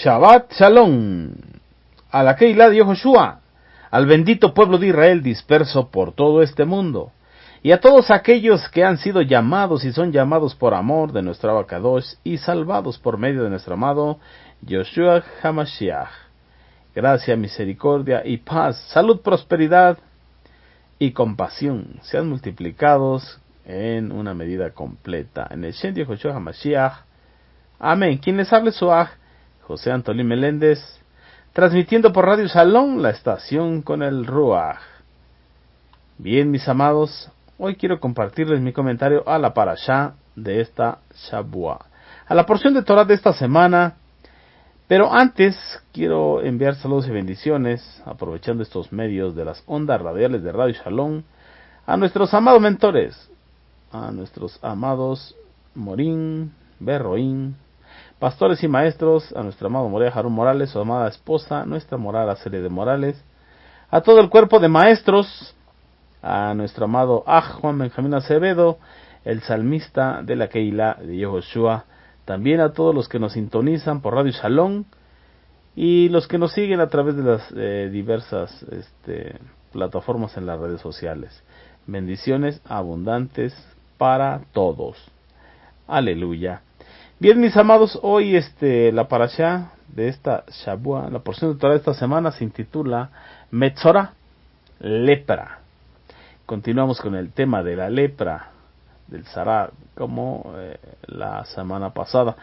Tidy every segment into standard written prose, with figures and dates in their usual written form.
Shabbat Shalom a la Keilah de Yehoshua, al bendito pueblo de Israel disperso por todo este mundo, y a todos aquellos que han sido llamados y son llamados por amor de nuestro Abacadosh y salvados por medio de nuestro amado Yoshua Hamashiach. Gracia, misericordia y paz, salud, prosperidad y compasión sean multiplicados en una medida completa. En el Shem de Yoshua Hamashiach. Amén. Quien les hable su Aj, José Antolín Meléndez, transmitiendo por Radio Shalom, la estación con el Ruach. Bien, mis amados, hoy quiero compartirles mi comentario a la parashá de esta Shabua, a la porción de Torah de esta semana. Pero antes quiero enviar saludos y bendiciones, aprovechando estos medios de las ondas radiales de Radio Shalom, a nuestros amados mentores, a nuestros amados Morín, Berroín, pastores y maestros, a nuestro amado Morea Harún Morales, su amada esposa, nuestra morada Celia de Morales, a todo el cuerpo de maestros, a nuestro amado Juan Benjamín Acevedo, el salmista de la Keilah de Yehoshua, también a todos los que nos sintonizan por Radio Shalom y los que nos siguen a través de las diversas plataformas en las redes sociales. Bendiciones abundantes para todos. Aleluya. Bien, mis amados, hoy la parashá de esta Shabua, la porción de Torah de esta semana se intitula Metzora, lepra. Continuamos con el tema de la lepra, del Sará, como la semana pasada.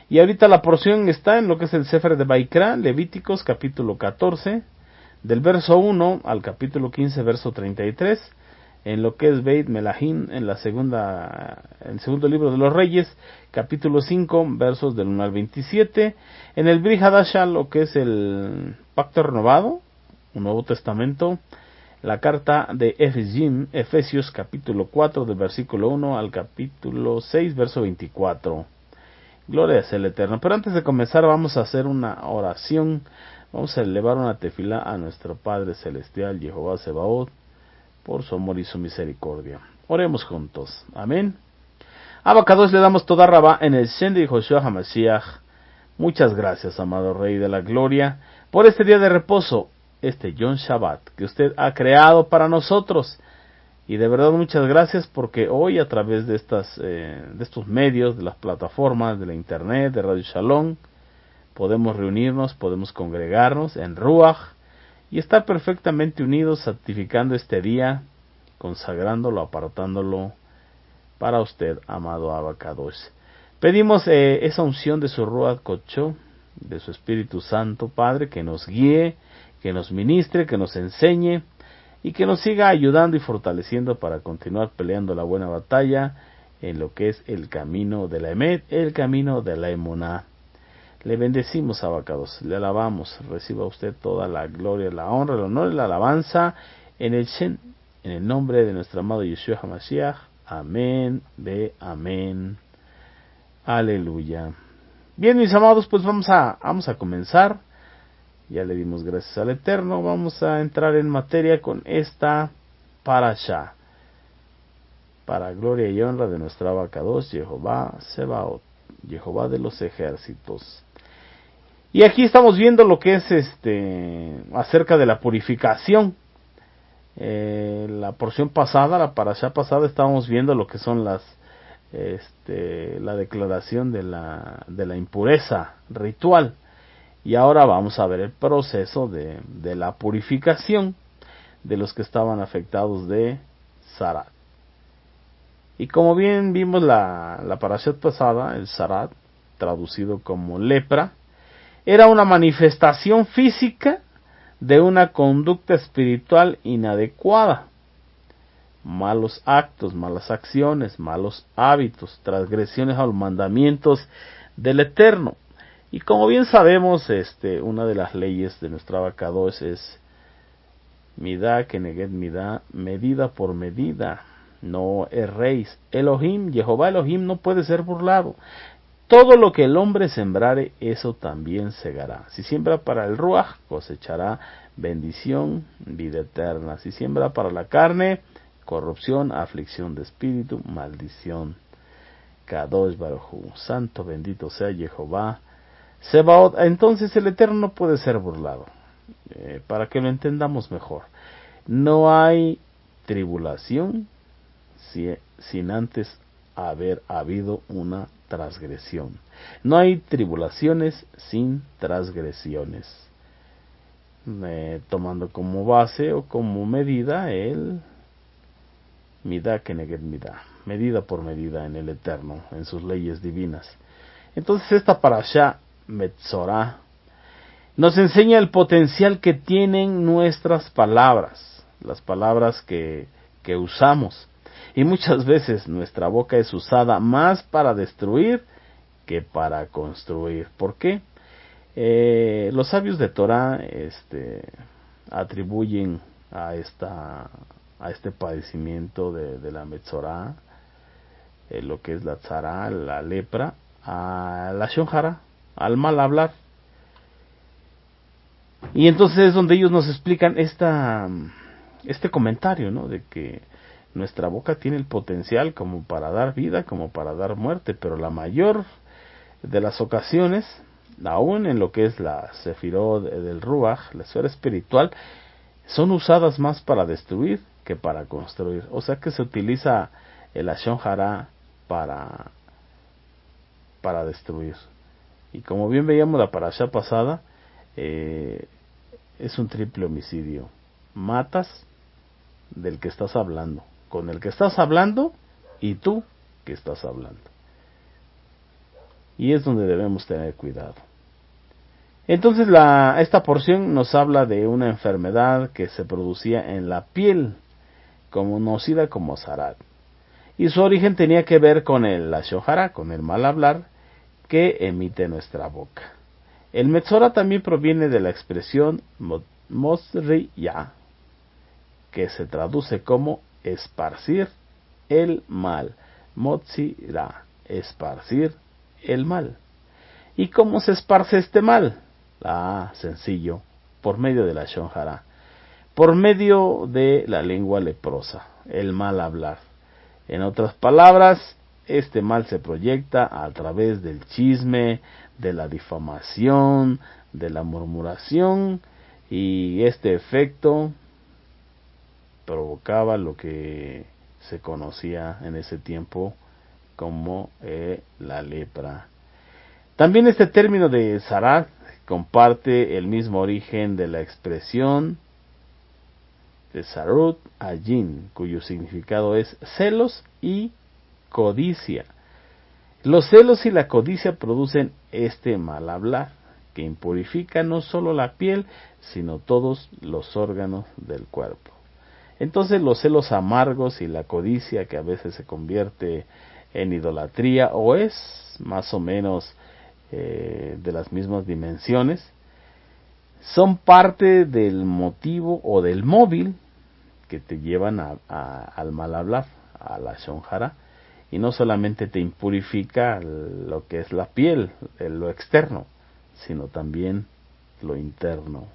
Y ahorita la porción está en lo que es el Sefer de Baikra, Levíticos, capítulo 14, del verso 1 al capítulo 15, verso 33, en lo que es Beit Melahim, en el segundo libro de los Reyes, capítulo 5, versos del 1 al 27, en el Brit Hadashah, lo que es el Pacto Renovado, un Nuevo Testamento, la carta de Efesios, capítulo 4, del versículo 1 al capítulo 6, verso 24. Gloria sea el Eterno. Pero antes de comenzar vamos a hacer una oración, vamos a elevar una tefilá a nuestro Padre Celestial, Jehová Sebaot, por su amor y su misericordia. Oremos juntos. Amén. Abacados le damos toda rabá en el Shem de Yoshua Hamashiach. Muchas gracias, amado Rey de la Gloria, por este día de reposo, este Yom Shabbat, que usted ha creado para nosotros. Y de verdad muchas gracias porque hoy a través de estos medios, de las plataformas, de la internet, de Radio Shalom, podemos reunirnos, podemos congregarnos en Ruach, y estar perfectamente unidos, santificando este día, consagrándolo, apartándolo para usted, amado Abacadosh. Pedimos esa unción de su Ruach Kocho, de su Espíritu Santo, Padre, que nos guíe, que nos ministre, que nos enseñe, y que nos siga ayudando y fortaleciendo para continuar peleando la buena batalla en lo que es el camino de la Emet, el camino de la Emuná. Le bendecimos, Abacados, le alabamos, reciba usted toda la gloria, la honra, el honor y la alabanza en el nombre de nuestro amado Yeshua HaMashiach. Amén, amén. Aleluya. Bien, mis amados, pues vamos a comenzar. Ya le dimos gracias al Eterno, vamos a entrar en materia con esta parashá, para gloria y honra de nuestro Abacados, Jehová Sebaot, Jehová de los ejércitos. Y aquí estamos viendo lo que es acerca de la purificación. La porción pasada, la parashá pasada, estábamos viendo lo que son la declaración de la impureza ritual. Y ahora vamos a ver el proceso de la purificación de los que estaban afectados de Sarat. Y como bien vimos la parashat pasada, el Sarat, traducido como lepra, era una manifestación física de una conducta espiritual inadecuada. Malos actos, malas acciones, malos hábitos, transgresiones a los mandamientos del Eterno. Y como bien sabemos, una de las leyes de nuestro Abacadosh es Midá Keneged Midá, medida por medida, no erréis. Elohim, Jehová Elohim, no puede ser burlado. Todo lo que el hombre sembrare, eso también segará. Si siembra para el Ruach, cosechará bendición, vida eterna. Si siembra para la carne, corrupción, aflicción de espíritu, maldición. Kadosh Baruj Hu, santo bendito sea Jehová Sebaot, entonces el Eterno no puede ser burlado. Para que lo entendamos mejor, no hay tribulación sin antes haber habido una transgresión. No hay tribulaciones sin transgresiones. Tomando como base o como medida el Midá Keneged Midá, medida por medida en el Eterno, en sus leyes divinas. Entonces esta parashá Metzorá nos enseña el potencial que tienen nuestras palabras, las palabras que usamos. Y muchas veces nuestra boca es usada más para destruir que para construir. ¿Por qué? Los sabios de Torah atribuyen a este padecimiento de la Metzorá, lo que es la tzara, la lepra, a la shonjara, al mal hablar. Y entonces es donde ellos nos explican este comentario, ¿no? De que nuestra boca tiene el potencial como para dar vida, como para dar muerte, pero la mayor de las ocasiones, aún en lo que es la sefirot del Ruach, la esfera espiritual, son usadas más para destruir que para construir. O sea que se utiliza el Lashon Hara para destruir. Y como bien veíamos la parashá pasada, es un triple homicidio. Matas del que estás hablando, con el que estás hablando y tú que estás hablando. Y es donde debemos tener cuidado. Entonces esta porción nos habla de una enfermedad que se producía en la piel, conocida como Zarat. Y su origen tenía que ver con el Lashon Hara, con el mal hablar que emite nuestra boca. El Metzorá también proviene de la expresión Mosriya, que se traduce como esparcir el mal. Motzira, esparcir el mal. ¿Y cómo se esparce este mal? Sencillo, por medio de la Lashon Hara, por medio de la lengua leprosa, el mal hablar. En otras palabras, este mal se proyecta a través del chisme, de la difamación, de la murmuración, y este efecto provocaba lo que se conocía en ese tiempo como la lepra. También este término de Zarat comparte el mismo origen de la expresión de Zarut Ayin, cuyo significado es celos y codicia. Los celos y la codicia producen este mal hablar, que impurifica no solo la piel, sino todos los órganos del cuerpo. Entonces los celos amargos y la codicia, que a veces se convierte en idolatría o es más o menos de las mismas dimensiones, son parte del motivo o del móvil que te llevan al mal hablar, a la Lashon Hara, y no solamente te impurifica lo que es la piel, lo externo, sino también lo interno.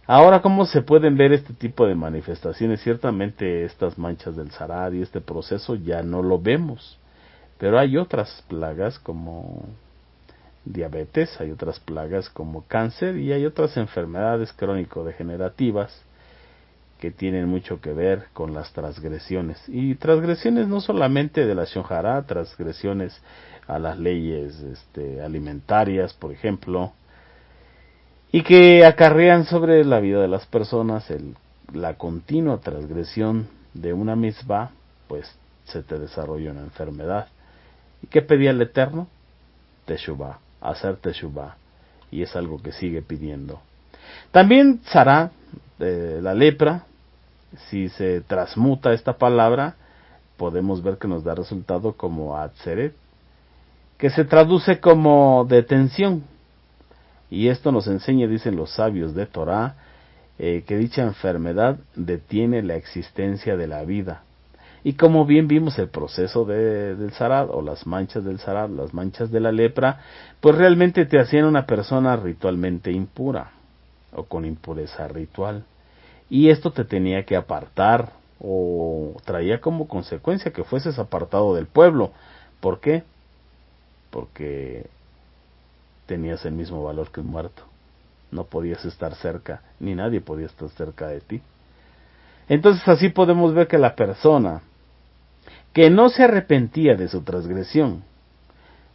Ahora, ¿cómo se pueden ver este tipo de manifestaciones? Ciertamente estas manchas del Zarat y este proceso ya no lo vemos, pero hay otras plagas como diabetes, hay otras plagas como cáncer y hay otras enfermedades crónico-degenerativas que tienen mucho que ver con las transgresiones. Y transgresiones no solamente de la Lashon Hara, transgresiones a las leyes alimentarias, por ejemplo, y que acarrean sobre la vida de las personas la continua transgresión de una mitzvah, pues se te desarrolla una enfermedad. ¿Y qué pedía el Eterno? Teshuvah, hacer Teshuvah, y es algo que sigue pidiendo. También Tzara, la lepra, si se transmuta esta palabra, podemos ver que nos da resultado como Atzeret, que se traduce como detención. Y esto nos enseña, dicen los sabios de Torah, que dicha enfermedad detiene la existencia de la vida. Y como bien vimos el proceso del Zarat, o las manchas del Zarat, las manchas de la lepra, pues realmente te hacían una persona ritualmente impura, o con impureza ritual. Y esto te tenía que apartar, o traía como consecuencia que fueses apartado del pueblo. ¿Por qué? Porque tenías el mismo valor que un muerto. No podías estar cerca, ni nadie podía estar cerca de ti. Entonces así podemos ver que la persona que no se arrepentía de su transgresión,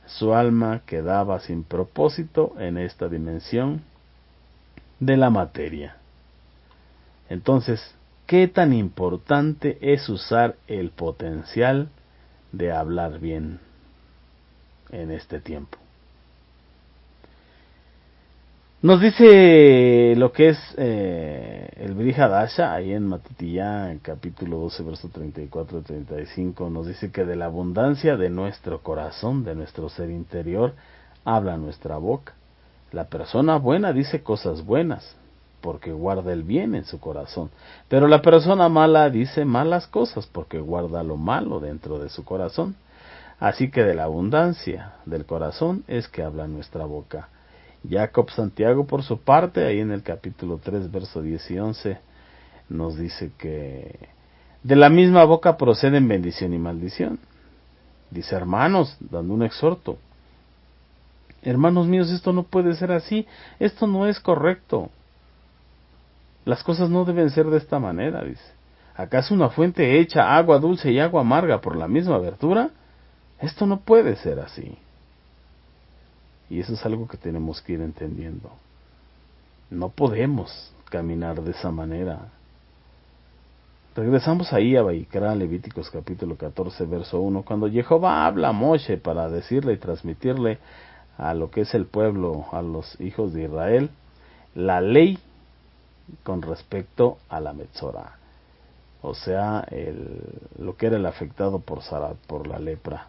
su alma quedaba sin propósito en esta dimensión de la materia. Entonces, ¿qué tan importante es usar el potencial de hablar bien en este tiempo? Nos dice lo que es el Brihadasha, ahí en Matitiyá, en capítulo 12, verso 34 y 35, nos dice que de la abundancia de nuestro corazón, de nuestro ser interior, habla nuestra boca. La persona buena dice cosas buenas, porque guarda el bien en su corazón. Pero la persona mala dice malas cosas, porque guarda lo malo dentro de su corazón. Así que de la abundancia del corazón es que habla nuestra boca. Jacob Santiago, por su parte, ahí en el capítulo 3, verso 10 y 11, nos dice que de la misma boca proceden bendición y maldición. Dice, hermanos, dando un exhorto, hermanos míos, esto no puede ser así, esto no es correcto. Las cosas no deben ser de esta manera, dice. ¿Acaso una fuente hecha agua dulce y agua amarga por la misma abertura? Esto no puede ser así. Y eso es algo que tenemos que ir entendiendo. No podemos caminar de esa manera. Regresamos ahí a Vaikra, Levíticos capítulo 14, verso 1, cuando Jehová habla a Moshe para decirle y transmitirle a lo que es el pueblo, a los hijos de Israel, la ley con respecto a la Metzorá, o sea, lo que era el afectado por Sarat, por la lepra.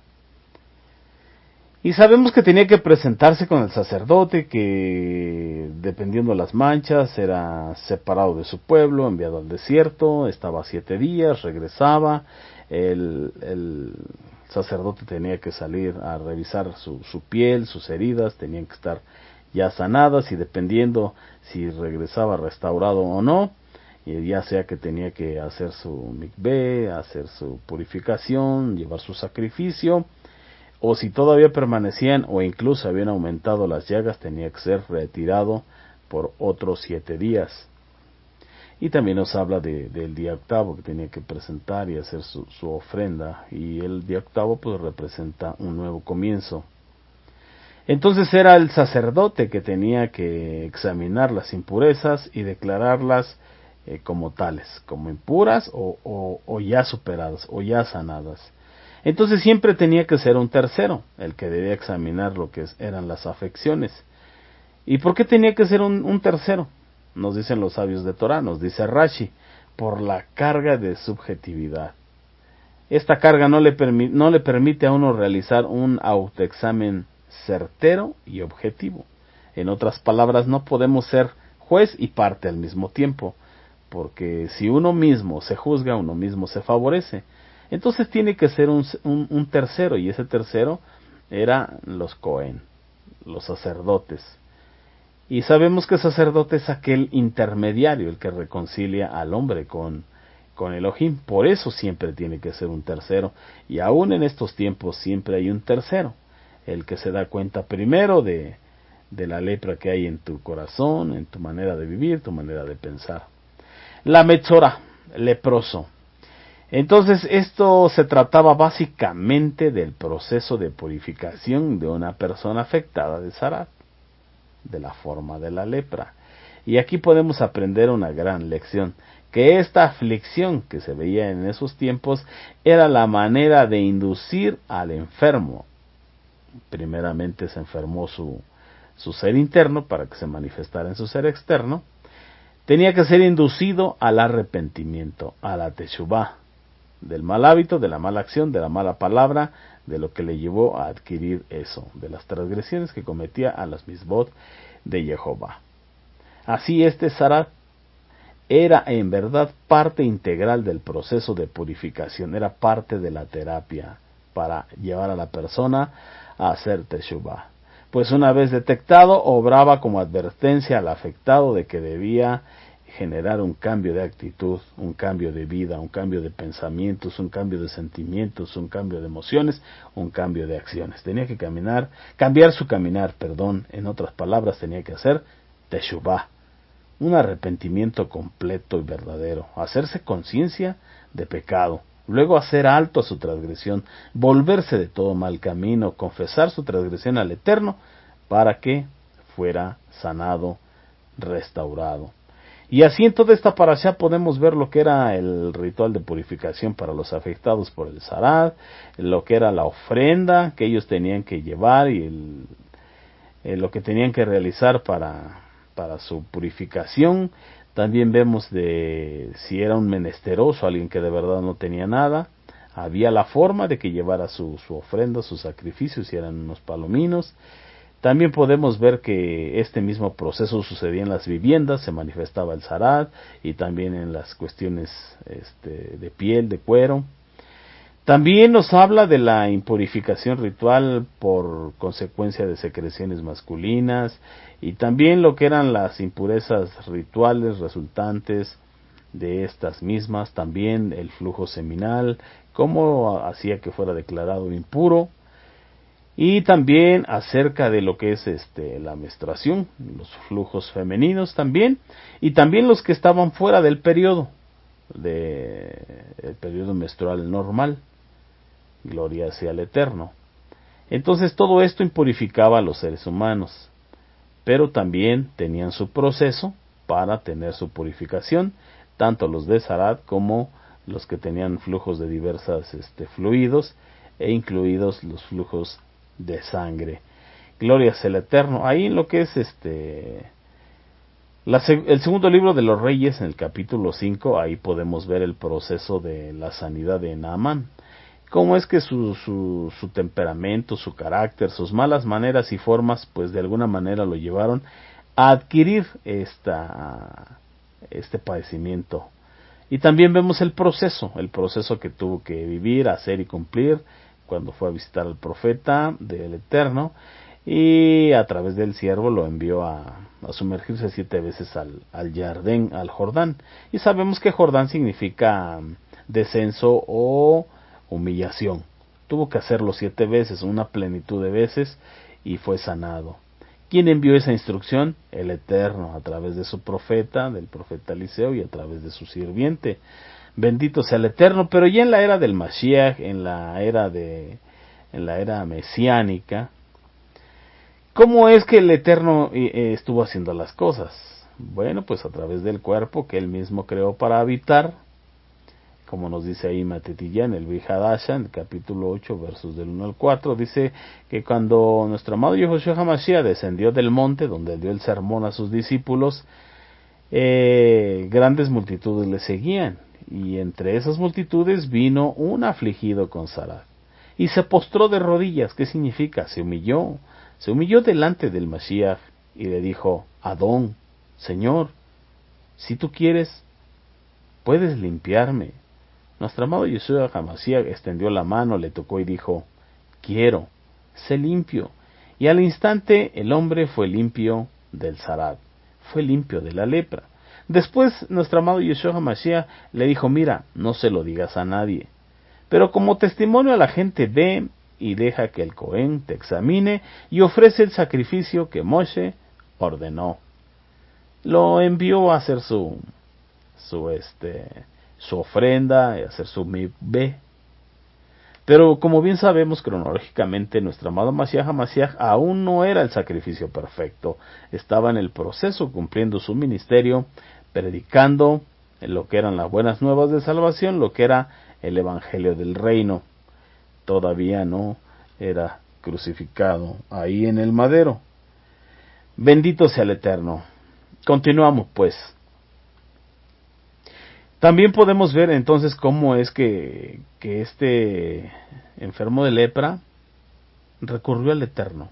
Y sabemos que tenía que presentarse con el sacerdote, que dependiendo de las manchas era separado de su pueblo, enviado al desierto, estaba 7 días, regresaba, el sacerdote tenía que salir a revisar su piel, sus heridas, tenían que estar ya sanadas, y dependiendo si regresaba restaurado o no, ya sea que tenía que hacer su mikveh, hacer su purificación, llevar su sacrificio, o si todavía permanecían o incluso habían aumentado las llagas, tenía que ser retirado por otros 7 días. Y también nos habla del día octavo, que tenía que presentar y hacer su ofrenda, y el día octavo pues representa un nuevo comienzo. Entonces era el sacerdote que tenía que examinar las impurezas y declararlas como tales, como impuras o ya superadas o ya sanadas. Entonces siempre tenía que ser un tercero el que debía examinar lo que eran las afecciones. ¿Y por qué tenía que ser un tercero? Nos dicen los sabios de Torah, nos dice Rashi, por la carga de subjetividad. Esta carga no le permite a uno realizar un autoexamen certero y objetivo. En otras palabras, no podemos ser juez y parte al mismo tiempo, porque si uno mismo se juzga, uno mismo se favorece. Entonces tiene que ser un tercero, y ese tercero era los Cohen, los sacerdotes. Y sabemos que el sacerdote es aquel intermediario, el que reconcilia al hombre con Elohim. Por eso siempre tiene que ser un tercero, y aún en estos tiempos siempre hay un tercero, el que se da cuenta primero de la lepra que hay en tu corazón, en tu manera de vivir, tu manera de pensar. La Metzorá, leproso. Entonces esto se trataba básicamente del proceso de purificación de una persona afectada de Sarat, de la forma de la lepra. Y aquí podemos aprender una gran lección, que esta aflicción que se veía en esos tiempos era la manera de inducir al enfermo. Primeramente se enfermó su ser interno para que se manifestara en su ser externo. Tenía que ser inducido al arrepentimiento, a la teshuvá, del mal hábito, de la mala acción, de la mala palabra, de lo que le llevó a adquirir eso, de las transgresiones que cometía a las misbot de Jehová. Así Sarat era en verdad parte integral del proceso de purificación, era parte de la terapia para llevar a la persona a hacer teshuvá. Pues una vez detectado, obraba como advertencia al afectado de que debía generar un cambio de actitud, un cambio de vida, un cambio de pensamientos, un cambio de sentimientos, un cambio de emociones, un cambio de acciones. Tenía que cambiar su caminar, en otras palabras, tenía que hacer teshuvah, un arrepentimiento completo y verdadero, hacerse conciencia de pecado, luego hacer alto a su transgresión, volverse de todo mal camino, confesar su transgresión al Eterno, para que fuera sanado, restaurado. Y así en toda esta parashá podemos ver lo que era el ritual de purificación para los afectados por el Sarad, lo que era la ofrenda que ellos tenían que llevar y lo que tenían que realizar para su purificación. También vemos de si era un menesteroso, alguien que de verdad no tenía nada, había la forma de que llevara su ofrenda, sus sacrificios, si eran unos palominos. También podemos ver que este mismo proceso sucedía en las viviendas, se manifestaba el Sarad, y también en las cuestiones de piel, de cuero. También nos habla de la impurificación ritual por consecuencia de secreciones masculinas, y también lo que eran las impurezas rituales resultantes de estas mismas, también el flujo seminal, cómo hacía que fuera declarado impuro. Y también acerca de lo que es la menstruación, los flujos femeninos también, y también los que estaban fuera del periodo menstrual normal. Gloria sea al Eterno. Entonces todo esto impurificaba a los seres humanos, pero también tenían su proceso para tener su purificación, tanto los de Sarad como los que tenían flujos de diversos fluidos, e incluidos los flujos de sangre. Gloria sea el Eterno. Ahí en lo que es el segundo libro de los Reyes, en el capítulo 5, ahí podemos ver el proceso de la sanidad de Naamán. Cómo es que su temperamento, su carácter, sus malas maneras y formas, pues de alguna manera lo llevaron a adquirir este padecimiento. Y también vemos el proceso que tuvo que vivir, hacer y cumplir cuando fue a visitar al profeta del Eterno, y a través del siervo lo envió a sumergirse 7 veces al Jordán. Y sabemos que Jordán significa descenso o humillación. Tuvo que hacerlo 7 veces, una plenitud de veces, y fue sanado. ¿Quién envió esa instrucción? El Eterno, a través de su profeta, del profeta Eliseo, y a través de su sirviente. Bendito sea el Eterno. Pero ya en la era del Mashiach, en la era mesiánica, ¿cómo es que el Eterno estuvo haciendo las cosas? Bueno, pues a través del cuerpo que Él mismo creó para habitar, como nos dice ahí Matetilla en el Bihadasha, en el capítulo 8, versos del 1 al 4, dice que cuando nuestro amado Yehoshua HaMashiach descendió del monte, donde dio el sermón a sus discípulos, grandes multitudes le seguían, y entre esas multitudes vino un afligido con Sarad, y se postró de rodillas. ¿Qué significa? Se humilló delante del Mashiach, y le dijo: Adón, Señor, si tú quieres, puedes limpiarme. Nuestro amado Yeshua HaMashiach extendió la mano, le tocó y dijo: quiero, sé limpio. Y al instante el hombre fue limpio del Sarad, fue limpio de la lepra. Después nuestro amado Yeshua HaMashiach le dijo: mira, no se lo digas a nadie, pero como testimonio a la gente ve y deja que el Cohen te examine y ofrece el sacrificio que Moshe ordenó. Lo envió a hacer su ofrenda, a hacer su mikveh. Pero como bien sabemos cronológicamente, nuestro amado Mashiach aún no era el sacrificio perfecto. Estaba en el proceso, cumpliendo su ministerio, predicando lo que eran las buenas nuevas de salvación, lo que era el evangelio del reino. Todavía no era crucificado ahí en el madero. Bendito sea el Eterno. Continuamos pues. También podemos ver entonces cómo es que este enfermo de lepra recurrió al Eterno,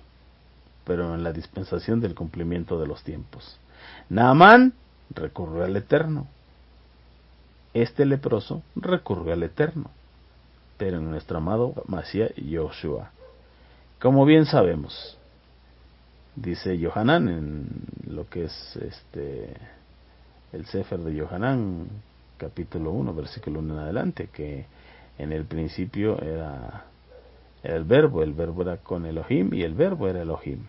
pero en la dispensación del cumplimiento de los tiempos. Naamán recurrió al Eterno. Este leproso recurrió al Eterno, pero en nuestro amado Mashiach Yoshua. Como bien sabemos, dice Yohanan en lo que es el Sefer de Yohanan, capítulo 1, versículo 1 en adelante, que en el principio era el verbo era con Elohim y el verbo era Elohim.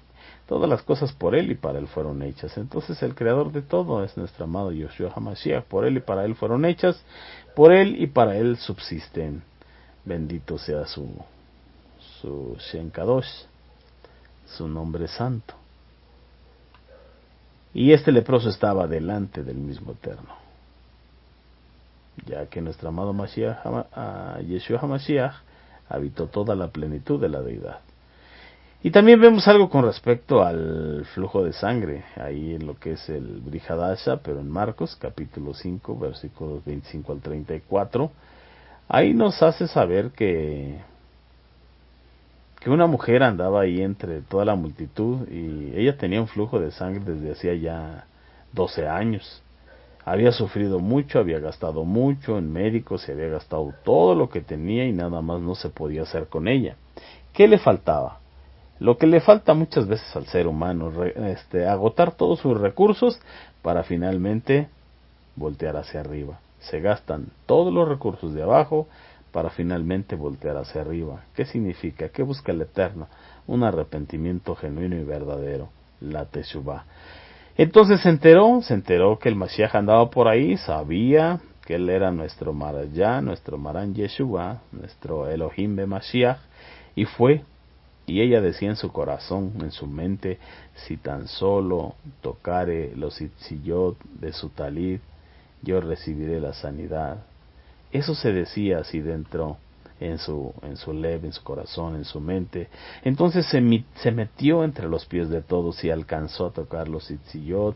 Todas las cosas por él y para él fueron hechas. Entonces el creador de todo es nuestro amado Yoshua HaMashiach. Por él y para él fueron hechas, por él y para él subsisten. Bendito sea su Shem Kadosh, su nombre santo. Y este leproso estaba delante del mismo Eterno, ya que nuestro amado Mashiach, Yeshua HaMashiach, habitó toda la plenitud de la deidad. Y también vemos algo con respecto al flujo de sangre, ahí en lo que es el Brit Hadasha, pero en Marcos, capítulo 5, versículos 25 al 34, ahí nos hace saber que una mujer andaba ahí entre toda la multitud y ella tenía un flujo de sangre desde hacía ya 12 años. Había sufrido mucho, había gastado mucho en médicos, se había gastado todo lo que tenía y nada más no se podía hacer con ella. ¿Qué le faltaba? Lo que le falta muchas veces al ser humano, agotar todos sus recursos para finalmente voltear hacia arriba. Se gastan todos los recursos de abajo para finalmente voltear hacia arriba. ¿Qué significa? ¿Qué busca el Eterno? Un arrepentimiento genuino y verdadero, la Teshuvah. Entonces se enteró que el Mashiach andaba por ahí, sabía que él era nuestro Marayá, nuestro Maran Yeshua, nuestro Elohim de Mashiach, y fue. Y ella decía en su corazón, en su mente, si tan solo tocare los itziyot de su talit, yo recibiré la sanidad. Eso se decía así dentro, en su lev, en su corazón, en su mente. Entonces se metió entre los pies de todos y alcanzó a tocar los itziyot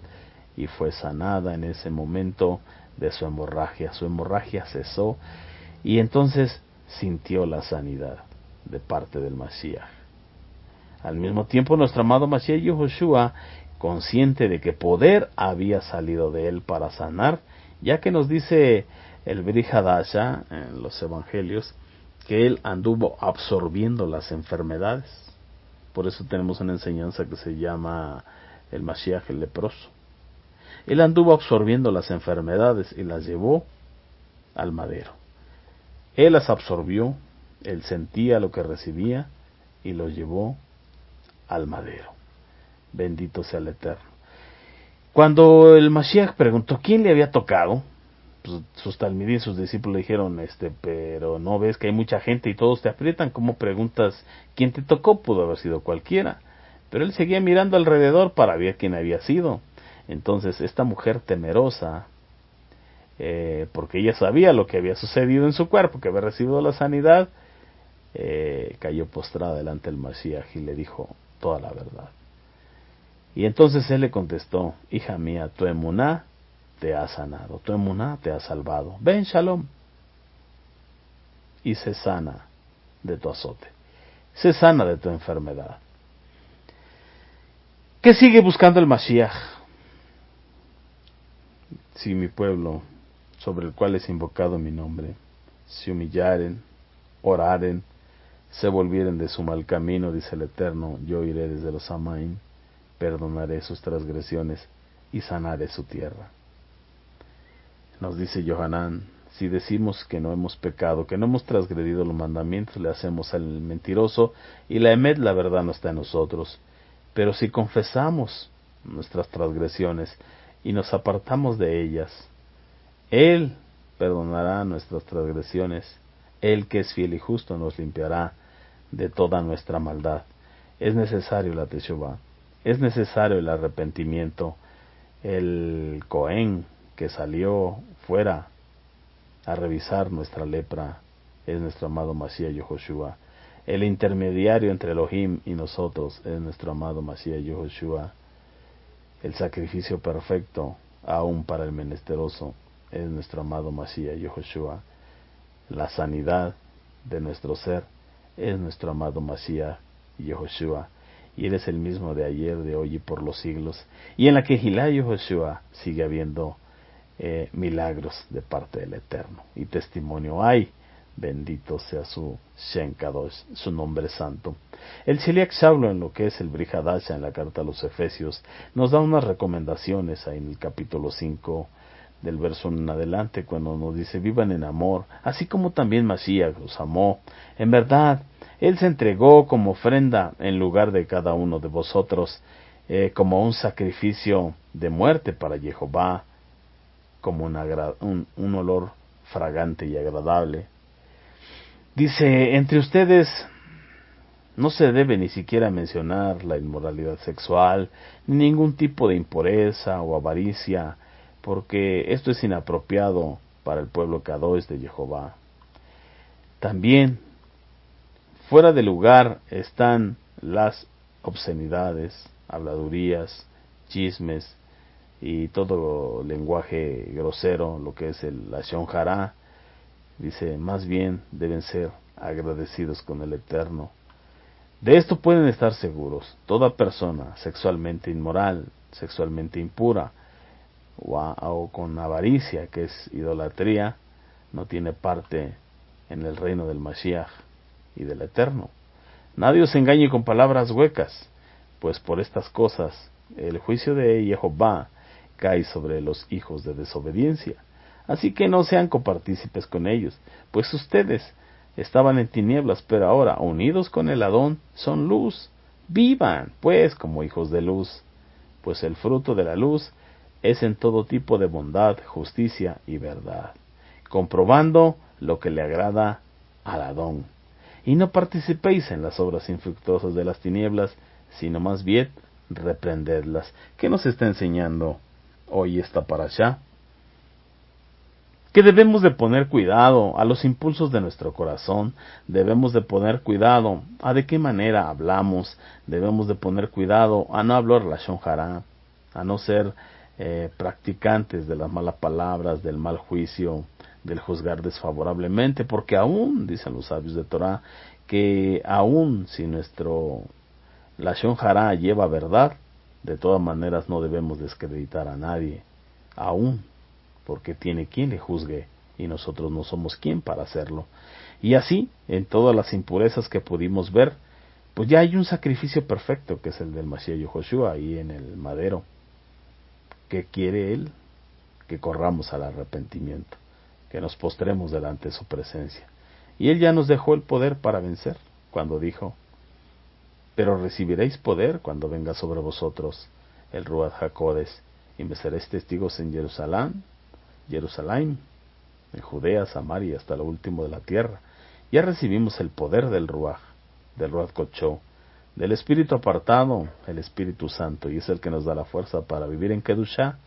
y fue sanada en ese momento de su hemorragia. Su hemorragia cesó y entonces sintió la sanidad de parte del Mashiach. Al mismo tiempo, nuestro amado Mashiach Yehoshua, consciente de que poder había salido de él para sanar, ya que nos dice el Brit Hadasha en los evangelios que él anduvo absorbiendo las enfermedades. Por eso tenemos una enseñanza que se llama el Mashiach el leproso. Él anduvo absorbiendo las enfermedades y las llevó al madero. Él las absorbió, él sentía lo que recibía y lo llevó al madero. Bendito sea el Eterno. Cuando el Mashiach preguntó quién le había tocado, pues sus talmidín, sus discípulos le dijeron, pero no ves que hay mucha gente y todos te aprietan, ¿cómo preguntas quién te tocó? Pudo haber sido cualquiera. Pero él seguía mirando alrededor para ver quién había sido. Entonces esta mujer temerosa, porque ella sabía lo que había sucedido en su cuerpo, que había recibido la sanidad, cayó postrada delante del Mashiach y le dijo toda la verdad. Y entonces él le contestó, hija mía, tu emuná te ha sanado, tu emuná te ha salvado. Ven shalom y se sana de tu azote, se sana de tu enfermedad. ¿Qué sigue buscando el Mashiach? Si mi pueblo, sobre el cual es invocado mi nombre, se humillaren, oraren, se volvieren de su mal camino, dice el Eterno, yo iré desde los Amaim, perdonaré sus transgresiones y sanaré su tierra. Nos dice Yohanan, si decimos que no hemos pecado, que no hemos transgredido los mandamientos, le hacemos al mentiroso y la emet, la verdad, no está en nosotros. Pero si confesamos nuestras transgresiones y nos apartamos de ellas, Él perdonará nuestras transgresiones, Él que es fiel y justo nos limpiará de toda nuestra maldad. Es necesario la teshuvah, es necesario el arrepentimiento. El Cohen que salió fuera a revisar nuestra lepra es nuestro amado Mashiach Yehoshua. El intermediario entre Elohim y nosotros es nuestro amado Mashiach Yehoshua. El sacrificio perfecto, aún para el menesteroso, es nuestro amado Mashiach Yehoshua. La sanidad de nuestro ser es nuestro amado Mashiach Yehoshua. Y Él es el mismo de ayer, de hoy y por los siglos. Y en la Kehilá Yehoshua sigue habiendo milagros de parte del Eterno. Y testimonio hay. Bendito sea su Shem Kadosh, su nombre santo. El Sheliach Shablo, en lo que es el Brit Hadasha, en la carta a los Efesios, nos da unas recomendaciones ahí en el capítulo 5, del verso en adelante, cuando nos dice vivan en amor, así como también Mashiach los amó. En verdad, Él se entregó como ofrenda en lugar de cada uno de vosotros, como un sacrificio de muerte para Jehová, como un olor fragante y agradable. Dice, entre ustedes no se debe ni siquiera mencionar la inmoralidad sexual, ni ningún tipo de impureza o avaricia, porque esto es inapropiado para el pueblo Kadosh de Jehová. También, fuera de lugar están las obscenidades, habladurías, chismes y todo lenguaje grosero, lo que es el lashon hará. Dice, más bien deben ser agradecidos con el Eterno. De esto pueden estar seguros: toda persona sexualmente inmoral, sexualmente impura o con avaricia, que es idolatría, no tiene parte en el reino del Mashiach y del Eterno. Nadie os engañe con palabras huecas, pues por estas cosas el juicio de Jehová cae sobre los hijos de desobediencia. Así que no sean copartícipes con ellos, pues ustedes estaban en tinieblas, pero ahora, unidos con el Adón, son luz. Vivan, pues, como hijos de luz, pues el fruto de la luz es en todo tipo de bondad, justicia y verdad, comprobando lo que le agrada al Adón. Y no participéis en las obras infructuosas de las tinieblas, sino más bien reprendedlas. ¿Qué nos está enseñando hoy esta parashá? Que debemos de poner cuidado a los impulsos de nuestro corazón, debemos de poner cuidado a de qué manera hablamos, debemos de poner cuidado a no hablar lashon hará, a no ser practicantes de las malas palabras, del mal juicio, del juzgar desfavorablemente, porque aún, dicen los sabios de Torah, que aún si nuestro lashon hará lleva verdad, de todas maneras no debemos descreditar a nadie, aún, porque tiene quien le juzgue y nosotros no somos quien para hacerlo. Y así, en todas las impurezas que pudimos ver, pues ya hay un sacrificio perfecto, que es el del Mashiach Yehoshua ahí en el madero. ¿Qué quiere Él? Que corramos al arrepentimiento, que nos postremos delante de su presencia. Y Él ya nos dejó el poder para vencer, cuando dijo, pero recibiréis poder cuando venga sobre vosotros el Ruach HaKodesh, y me seréis testigos en Jerusalén, en Judea, Samaria, hasta lo último de la tierra. Ya recibimos el poder del Ruach Kodesh, del Espíritu apartado, el Espíritu Santo, y es el que nos da la fuerza para vivir en Kedushá,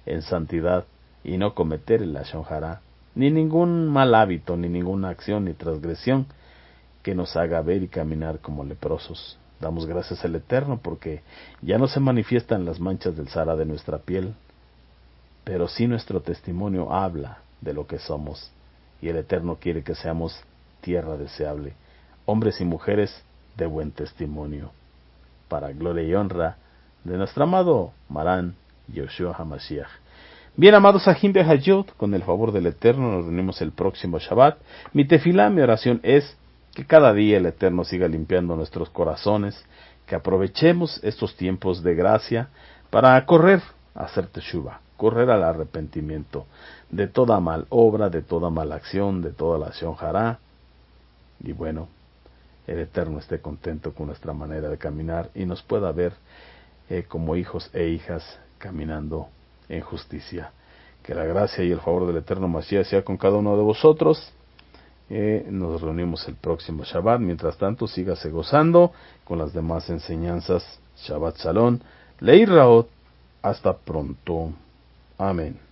en santidad, y no cometer el lashon hará, ni ningún mal hábito, ni ninguna acción, ni transgresión que nos haga ver y caminar como leprosos. Damos gracias al Eterno porque ya no se manifiestan las manchas del Sahara de nuestra piel, pero sí nuestro testimonio habla de lo que somos, y el Eterno quiere que seamos tierra deseable, hombres y mujeres de buen testimonio, para gloria y honra de nuestro amado Marán Yoshua HaMashiach. Bien, amados Ajim Behayot, con el favor del Eterno nos reunimos el próximo Shabbat. Mi tefilá, mi oración es que cada día el Eterno siga limpiando nuestros corazones, que aprovechemos estos tiempos de gracia para correr a hacer teshuva, correr al arrepentimiento de toda mal obra, de toda mala acción, de toda la acción hará. Y bueno, el Eterno esté contento con nuestra manera de caminar y nos pueda ver como hijos e hijas caminando en justicia. Que la gracia y el favor del Eterno Mashiach sea con cada uno de vosotros. Nos reunimos el próximo Shabbat. Mientras tanto, sígase gozando con las demás enseñanzas. Shabbat Shalom. Leí Raot. Hasta pronto. Amén.